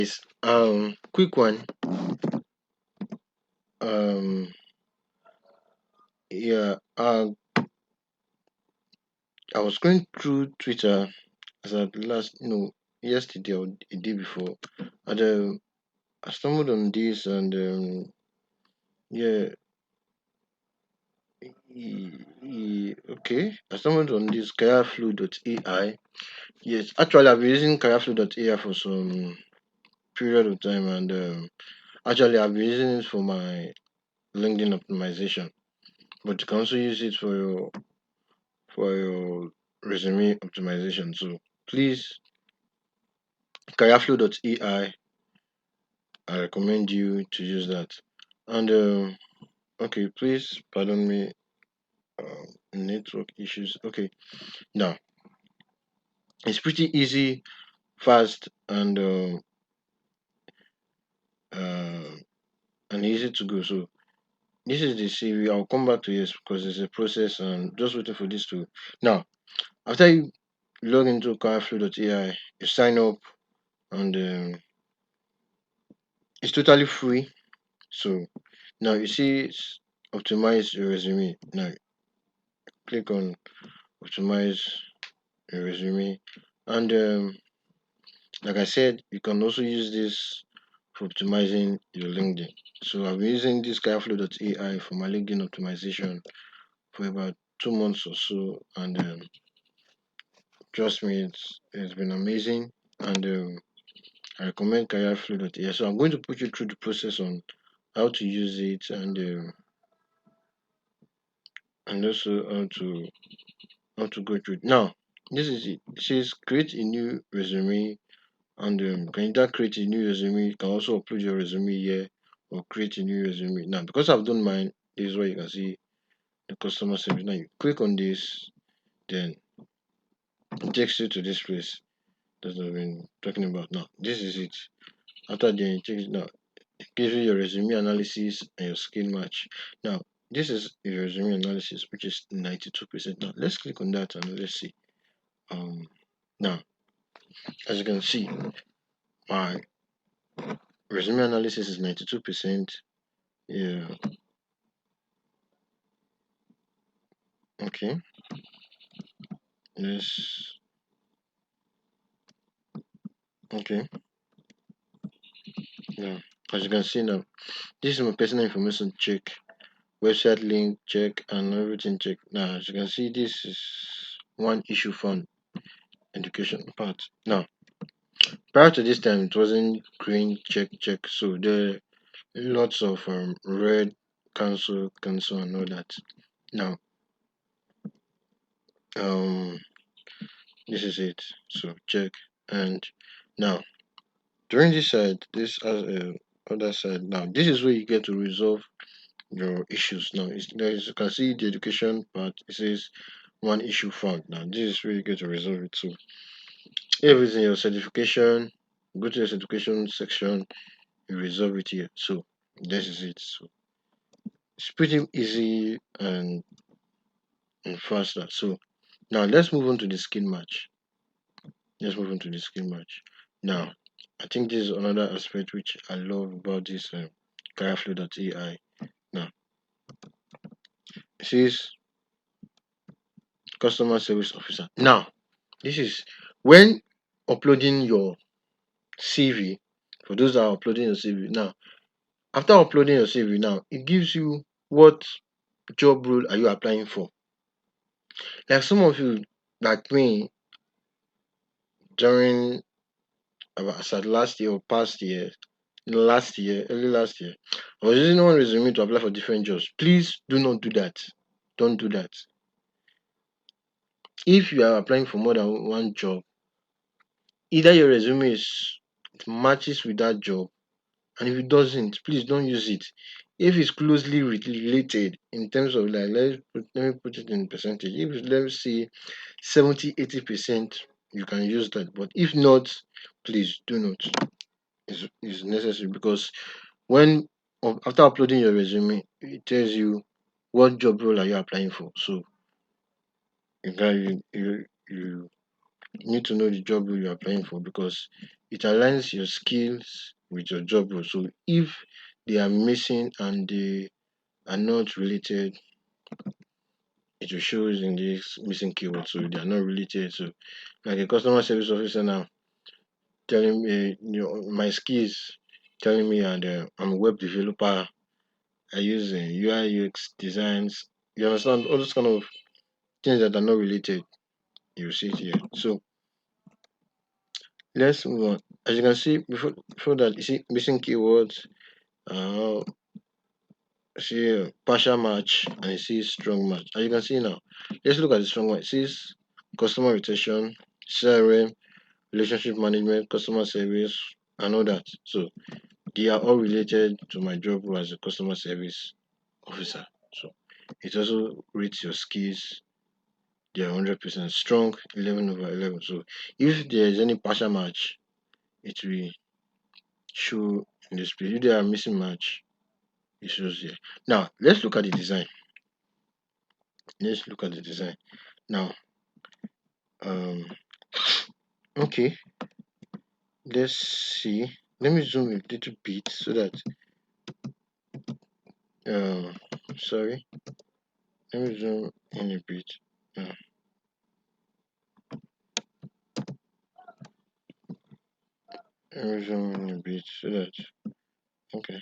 Yes. Quick one. Um, yeah. I was going through Twitter as at last, yesterday or the day before, and I stumbled on this, and yeah, okay, I stumbled on this Careerflow.AI. Yes, actually, I've been using Careerflow.ai for some period of time, and actually, I've been using it for my LinkedIn optimization. But you can also use it for your resume optimization. So please, Careerflow.ai, I recommend you to use that. And okay, please pardon me. Network issues. Okay, now it's pretty easy, fast, uh, and easy to go. So this is the CV. I'll come back to this because it's a process and just waiting for this to. Now, after you log into Careerflow.ai, you sign up and it's totally free. So now you see optimize your resume. Now click on optimize your resume, and like I said, you can also use this for optimizing your LinkedIn. So I've been using this Careerflow.ai for my LinkedIn optimization for about 2 months or so, and trust me, it's been amazing, and I recommend Careerflow.ai. So I'm going to put you through the process on how to use it, and also how to go through it. Now, this is it. It says create a new resume, and can either create a new resume, you can also upload your resume here or create a new resume. Now, because I've done mine, this is where you can see the customer service. Now, you click on this, then it takes you to this place that I've been talking about. Now, this is it. After then, it takes now it gives you your resume analysis and your skill match. Now, this is your resume analysis, which is 92%. Now, let's click on that and let's see. Um, Now, as you can see, my resume analysis is 92%. Yeah, okay. Yes, okay. Now, as you can see now, this is my personal information check, website link check, and everything check. Now, as you can see, this is one issue found education part. Now, prior to this time, it wasn't green check check, so there are lots of red cancel and all that. Now, um, this is it. So check, and now during this side, this as other side. Now, this is where you get to resolve your issues. Now, as you can see the education part, it says one issue found. Now, this is where you get to resolve it. So, everything your certification, go to your certification section, you resolve it here. So, this is it. So, it's pretty easy and faster. So, now let's move on to the skill match. Let's move on to the skill match. Now, I think this is another aspect which I love about this Careerflow.ai. Now, it says customer service officer. Now, this is when uploading your CV. For those that are uploading your CV now, after uploading your CV now, it gives you what job role are you applying for. Like some of you, like me, during about said last year or past year, early last year, I was using one resume to apply for different jobs. Please do not do that. Don't do that. If you are applying for more than one job, either your resume it matches with that job, and if it doesn't, please don't use it. If it's closely related in terms of like let me put it in percentage. If it's, let's say 70-80%, you can use that. But if not, please do not. It's necessary because when after uploading your resume, it tells you what job role are you applying for. So you need to know the job role you're applying for because it aligns your skills with your job role. So if they are missing and they are not related, it will show in this missing keyword. So they are not related. So like a customer service officer now telling me, my skills, telling me, and I'm a web developer. I use UI UX designs. You understand all those kind of things that are not related. You see it here. So let's move on. As you can see, before that, you see missing keywords. Uh, see partial match, and you see strong match. As you can see now, let's look at the strong match. It says customer retention, CRM, relationship management, customer service, and all that. So they are all related to my job role as a customer service officer. So it also rates your skills. They are 100% strong, 11/11. So if there is any partial match, it will show in this place. If there are missing match, it shows here. Now let's look at the design. Let's look at the design. Now, um, okay, let's see. Let me zoom a little bit so that, um, sorry, let me zoom in a bit. Uh, Let me zoom in a bit so that, okay,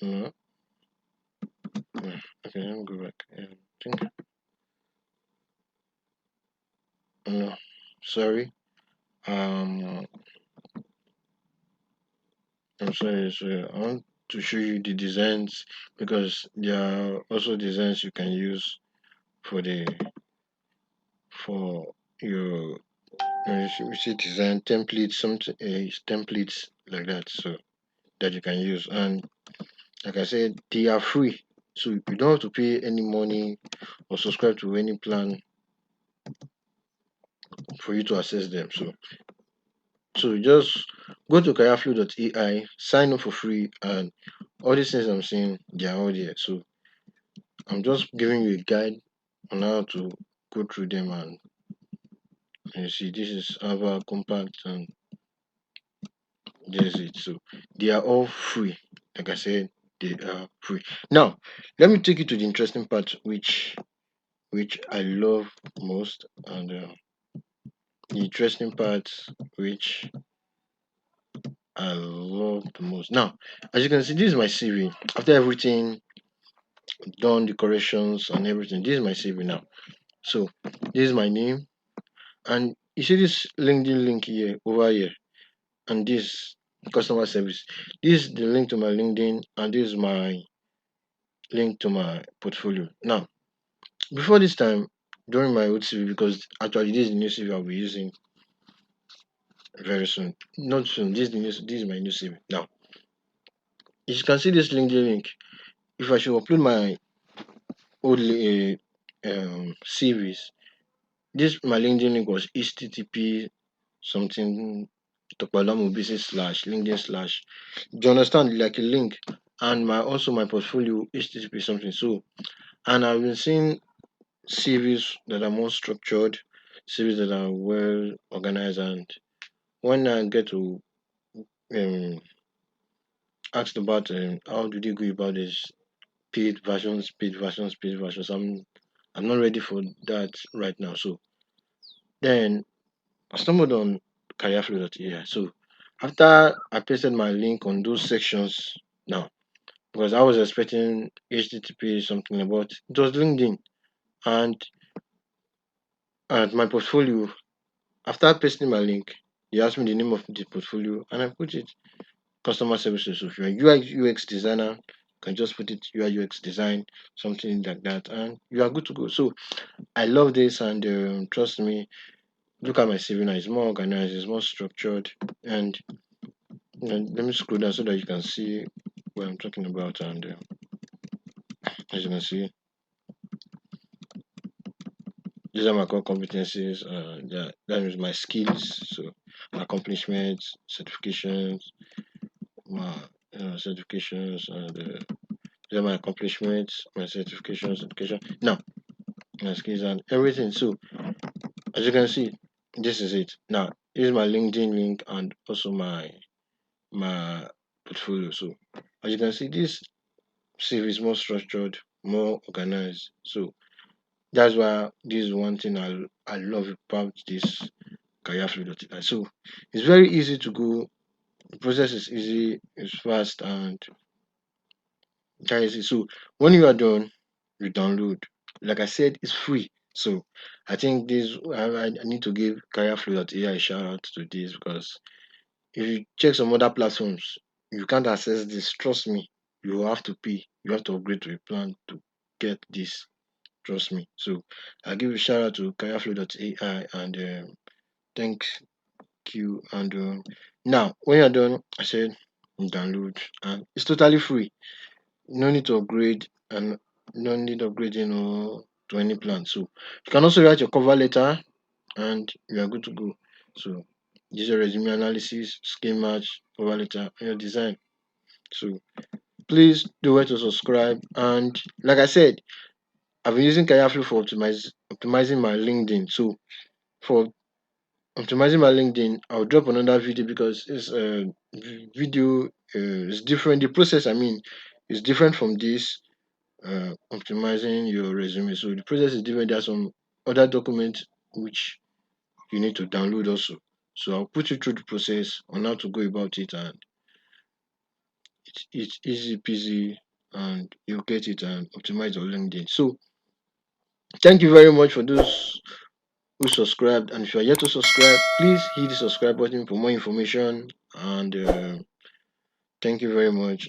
no, no, okay, let me go back. Think, no, sorry, um, I'm sorry, so I want to show you the designs because there are also designs you can use for the for your we see design templates, something templates like that, so that you can use. And like I said, they are free, so you don't have to pay any money or subscribe to any plan for you to access them. So just go to Careerflow.AI, sign up for free, and all these things I'm saying, they are all there. So I'm just giving you a guide on how to go through them. And you see, this is Ava Compact, and this is it. So they are all free. Like I said, they are free. Now, let me take you to the interesting part, which I love most, and the interesting part which I love the most. Now, as you can see, this is my CV. After everything done, the corrections and everything, this is my CV now. So this is my name, and you see this LinkedIn link here over here, and this customer service. This is the link to my LinkedIn, and this is my link to my portfolio. Now, before this time, during my old CV, because actually this is the new CV I'll be using very soon. Not soon. This is my new CV. Now, as you can see this LinkedIn link, if I should upload my old CVs, this my LinkedIn link was http something topalamu/LinkedIn/. Do you understand? Like a link, and my also my portfolio http something. So, and I've been seeing CVs that are more structured, CVs that are well organized, and when I get to um, asked about how do they go about this paid versions, I'm not ready for that right now. So then I stumbled on Careerflow.AI. So after I pasted my link on those sections now, because I was expecting HTTP something about it was LinkedIn, and my portfolio. After pasting my link, they asked me the name of the portfolio, and I put it customer services. So if you're a UI UX designer, you can just put it UI UX design, something like that, and you are good to go. So I love this, and trust me, look at my CV now. It's more organized, it's more structured, and let me scroll down so that you can see what I'm talking about. And as you can see, these are my core competencies. That is my skills, so accomplishments, certifications, my certifications, and these are my accomplishments, my certifications, education. Now, my skills and everything. So as you can see, this is it. Now this is my LinkedIn link and also my portfolio. So as you can see, this CV is more structured, more organized. So that's why this is one thing I love about this Careerflow.AI. So it's very easy to go. The process is easy, it's fast, and that is it. So when you are done, you download. Like I said, it's free. So I think this I need to give Careerflow.ai a shout out to this because if you check some other platforms, you can't access this. Trust me, you have to pay. You have to upgrade to a plan to get this. Trust me. So I give a shout out to Careerflow.ai and thank you. And now when you're done, I said download and it's totally free. No need to upgrade and no need upgrading or to any plan. So you can also write your cover letter and you are good to go. So use your resume analysis, skill match, cover letter, and your design. So please do well to subscribe. And like I said, I've been using Careerflow for optimizing my LinkedIn. So for optimizing my LinkedIn, I'll drop another video because it's video is different. The process, I mean, is different from this optimizing your resume. So the process is different. There are some other documents which you need to download also. So I'll put you through the process on how to go about it, and it's easy peasy, and you'll get it and optimize your LinkedIn. So thank you very much for those who subscribed, and if you are yet to subscribe, please hit the subscribe button for more information. And thank you very much.